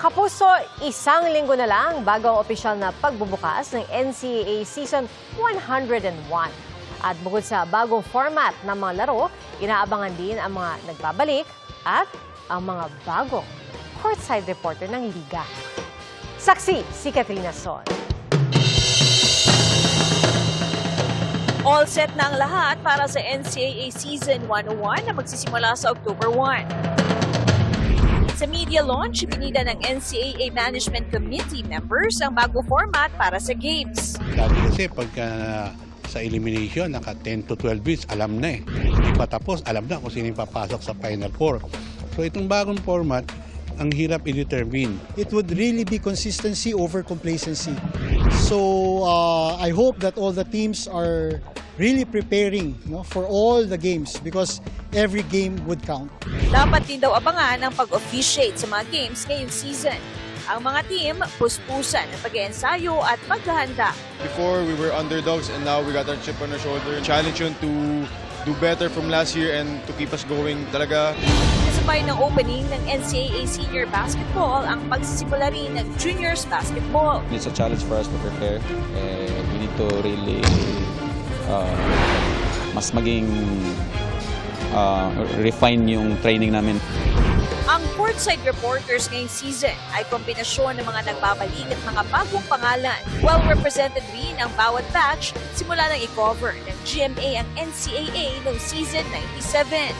Mga kapuso, isang linggo na lang bago ang opisyal na pagbubukas ng NCAA Season 101. At bukod sa bagong format ng mga laro, inaabangan din ang mga nagbabalik at ang mga bagong courtside reporter ng liga. Saksi si Katrina Son. All set na ang lahat para sa NCAA Season 101 na magsisimula sa October 1. Sa media launch, ibinida ng NCAA Management Committee members ang bago format para sa games. Dati kasi pagka sa elimination, naka 10 to 12 weeks, alam na eh. Hindi pa tapos, alam na kung sino yung papasok sa Final Four. So itong bagong format, ang hirap i-determine. It would really be consistency over complacency. So I hope that all the teams are really preparing for all the games because every game would count. Dapat din daw abangan ang pag-officiate sa mga games ngayong season. Ang mga team, puspusan ng pag-iensayo at paghahanda. Before, we were underdogs and now we got our chip on our shoulder. Challenge yun to do better from last year and to keep us going talaga. Kasabay ng opening ng NCAA Senior Basketball ang pagsisimula rin ng Juniors Basketball. It's a challenge for us to prepare and we need to really mas maging refine yung training namin. Ang courtside reporters ngayong season ay kombinasyon ng mga nagbabalik at mga bagong pangalan. Well-represented rin ang bawat batch simula nang i-cover ng GMA ang NCAA noong season 97.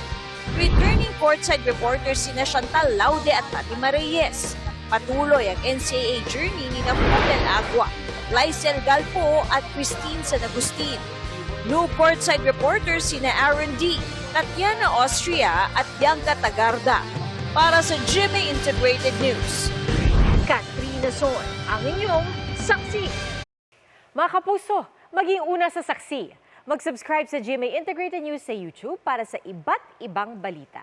Returning courtside reporters sina Chantal Laude at Fatima Reyes. Patuloy ang NCAA journey ni Fidel Agua, Lysel Galpo at Christine San Agustin. New courtside reporters sina Aaron D., Tatiana Austria at Bianca Tagarda. Para sa GMA Integrated News, Katrina Son, ang inyong saksi. Mga kapuso, maging una sa saksi. Mag-subscribe sa GMA Integrated News sa YouTube para sa iba't ibang balita.